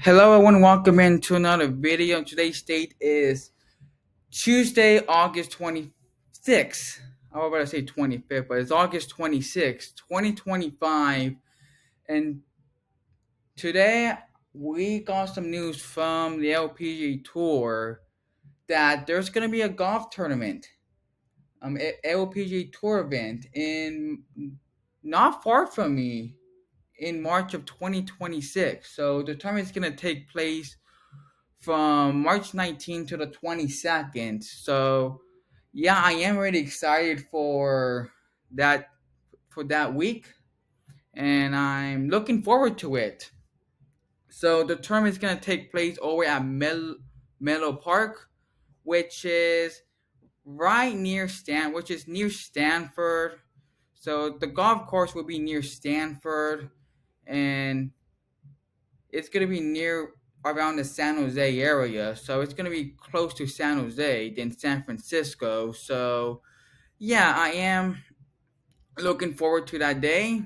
Hello, everyone. Welcome into another video. Today's date is Tuesday, August 26th. I was about to say 25th, but it's August 26th, 2025. And today we got some news from the LPGA Tour that there's going to be a golf tournament, LPGA Tour event in not far from me in March of 2026. So the tournament is going to take place from March 19th to the 22nd. So, yeah, I am really excited that for that week, and I'm looking forward to it. So the tournament is gonna take place over at Mellow Park, which is which is near Stanford. So the golf course will be near Stanford, and it's gonna be near around the San Jose area, so it's gonna be close to San Jose than San Francisco. So yeah, I am looking forward to that day,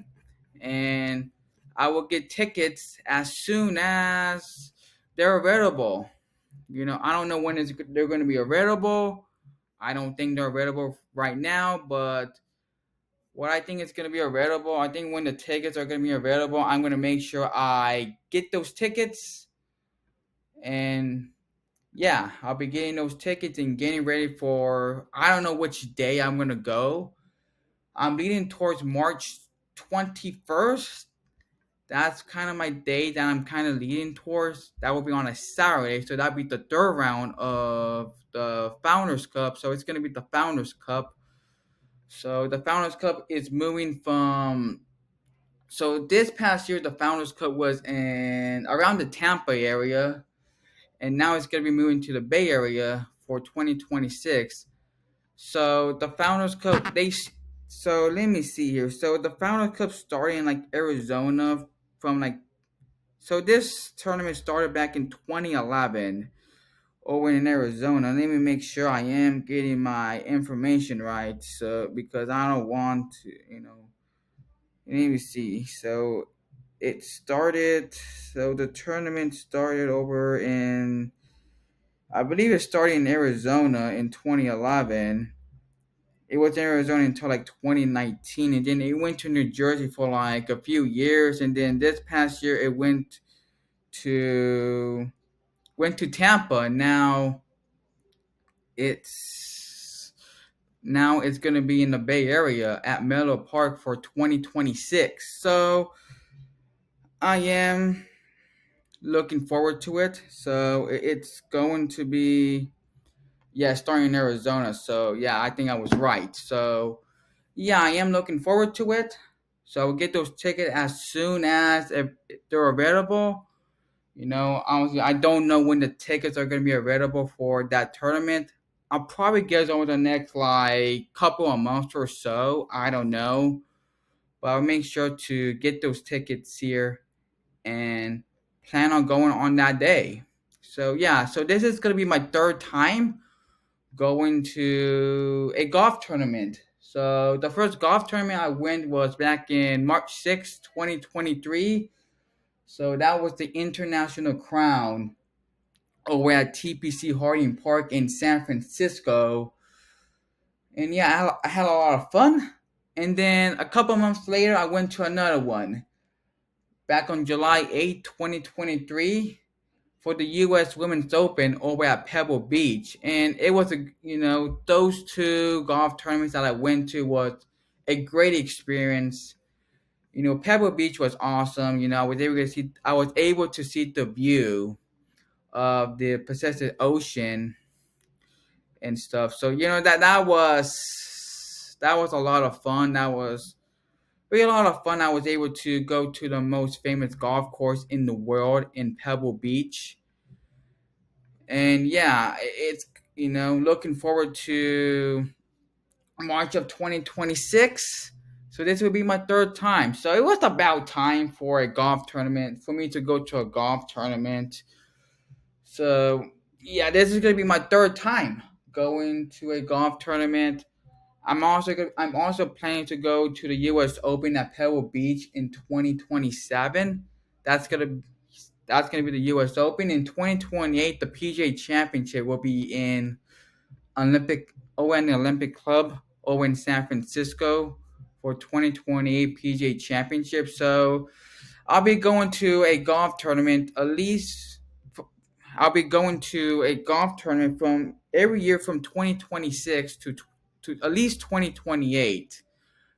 and I will get tickets as soon as they're available. I don't know they're going to be available. I don't think they're available right now, but what I think is going to be available, I think when the tickets are going to be available, I'm going to make sure I get those tickets. And yeah, I'll be getting those tickets and getting ready for, I don't know which day I'm gonna go. I'm leaning towards March 21st. That's kind of my day that I'm kind of leaning towards. That will be on a Saturday, so that'll be the third round of the Founders Cup. So it's gonna be the Founders Cup. So the Founders Cup is moving from. So this past year, the Founders Cup was in around the Tampa area, and now it's going to be moving to the Bay Area for 2026. So the Founders Cup, so let me see here. So the Founders Cup started in like Arizona from like, so this tournament started back in 2011 over in Arizona. Let me make sure I am getting my information right, so because I don't want to, let me see. It started, so the tournament started over in, I believe it started in Arizona in 2011. It was in Arizona until like 2019, and then it went to New Jersey for like a few years, and then this past year it to went to Tampa. It's now it's gonna be in the Bay Area at Mellow Park for 2026. So I am looking forward to it. So it's going to be, yeah, starting in Arizona. So yeah, I think I was right. So yeah, I am looking forward to it. So I'll get those tickets as soon as if they're available. Honestly, I don't know when the tickets are going to be available for that tournament. I'll probably get it over the next like couple of months or so. I don't know, but I'll make sure to get those tickets here and plan on going on that day. So yeah, so this is going to be my third time going to a golf tournament. So the first golf tournament I went was back in March 6th, 2023. So that was the International Crown over at TPC Harding Park in San Francisco. And yeah, I had a lot of fun. And then a couple months later, I went to another one back on July 8th, 2023 for the U.S. Women's Open over at Pebble Beach, and it was those two golf tournaments that I went to was a great experience. Pebble Beach was awesome. I was able to see the view of the Pacific Ocean and stuff. So that was a lot of fun. That was really a lot of fun. I was able to go to the most famous golf course in the world in Pebble Beach, and yeah, it's looking forward to March of 2026. So this will be my third time. So it was about time for a golf tournament for me to go to a golf tournament. So yeah, this is gonna be my third time going to a golf tournament. I'm also planning to go to the U.S. Open at Pebble Beach in 2027. That's gonna That's going to be the U.S. Open. In 2028, the PGA Championship will be in Olympic ON Olympic Club over in San Francisco for 2028 PGA Championship. So I'll be going to a golf tournament at least. I'll be going to a golf tournament from every year from 2026 to at least 2028.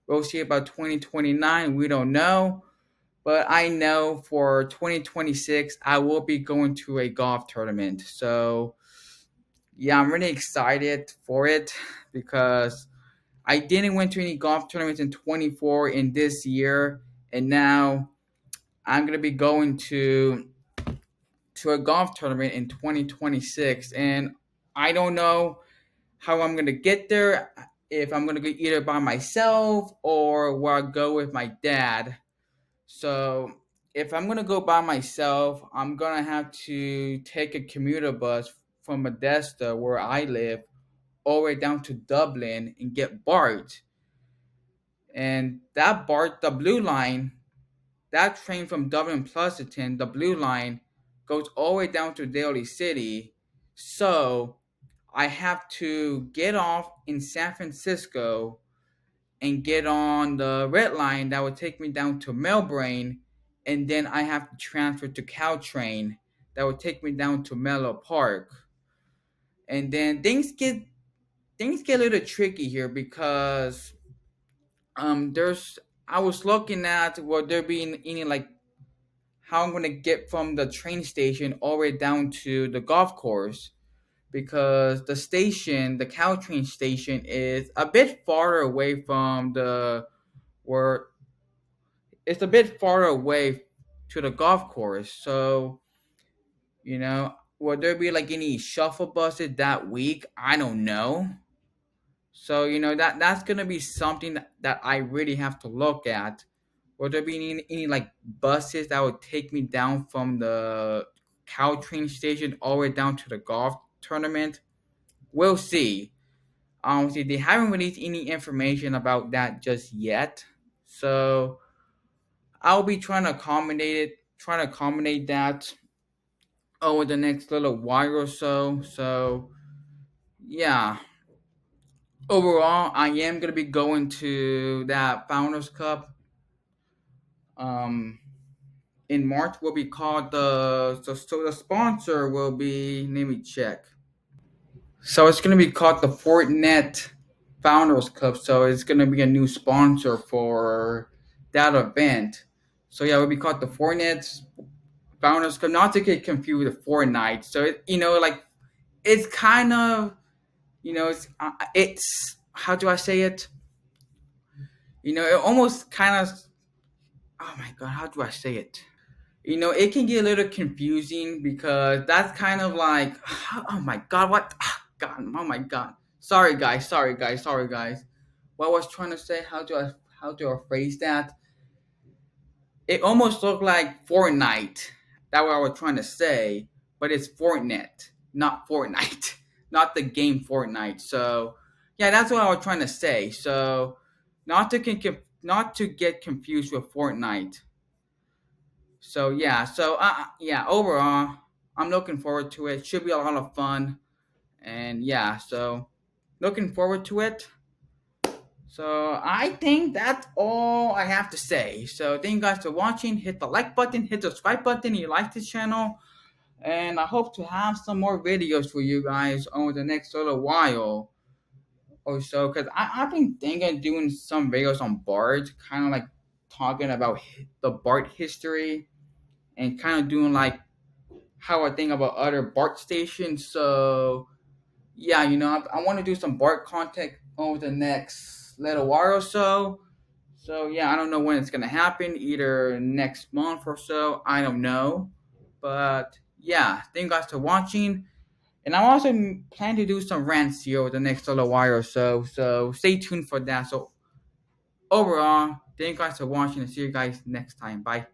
We'll see about 2029. We don't know. But I know for 2026, I will be going to a golf tournament. So, yeah, I'm really excited for it because I didn't went to any golf tournaments in 24 in this year. And now I'm going to be going to a golf tournament in 2026. And I don't know how I'm going to get there, if I'm going to go either by myself or where I go with my dad. So if I'm gonna go by myself, I'm gonna have to take a commuter bus from Modesto, where I live, all the way down to Dublin and get BART. And that BART, the blue line, that train from Dublin Pleasanton, the blue line, goes all the way down to Daly City. So I have to get off in San Francisco and get on the red line that would take me down to Melbourne, and then I have to transfer to Caltrain that would take me down to Mellow Park. And then things get a little tricky here because there's I was looking at will there being any like how I'm gonna get from the train station all the way down to the golf course, because the Caltrain station is a bit farther away from the where it's a bit far away to the golf course. So, will there be like any shuffle buses that week? I don't know. So, that's gonna be something that I really have to look at. Will there be any like buses that would take me down from the Caltrain station all the way down to the golf tournament? We'll see. See, they haven't released any information about that just yet. So I'll be trying to accommodate that over the next little while or so. So yeah, overall, I am gonna be going to that Founders Cup. Um, in March will be called so the sponsor will be, let me check. So it's gonna be called the Fortinet Founders Cup. So it's gonna be a new sponsor for that event. So yeah, it will be called the Fortinet Founders Cup, not to get confused with Fortnite. So like it's kind of it's how do I say it? It almost kind of, oh my god, how do I say it? It can get a little confusing because that's kind of like oh my god, what god, oh my god. Sorry guys. What I was trying to say, how do I phrase that? It almost looked like Fortnite. That's what I was trying to say, but it's Fortnite, not Fortnite, not the game Fortnite. So, yeah, that's what I was trying to say. So, not to get confused with Fortnite. So yeah. Overall, I'm looking forward to it. Should be a lot of fun, and yeah. So, looking forward to it. So I think that's all I have to say. So thank you guys for watching. Hit the like button, hit the subscribe button if you like this channel. And I hope to have some more videos for you guys over the next little while or so. Because I've been thinking of doing some videos on BART, kind of like talking about the BART history and kind of doing like how I think about other BART stations. So yeah, I want to do some BART content over the next little while or so. So yeah, I don't know when it's gonna happen. Either next month or so. I don't know, but yeah, thank you guys for watching. And I also plan to do some rants here over the next little while or so. So stay tuned for that. So overall, thank you guys for watching and see you guys next time. Bye.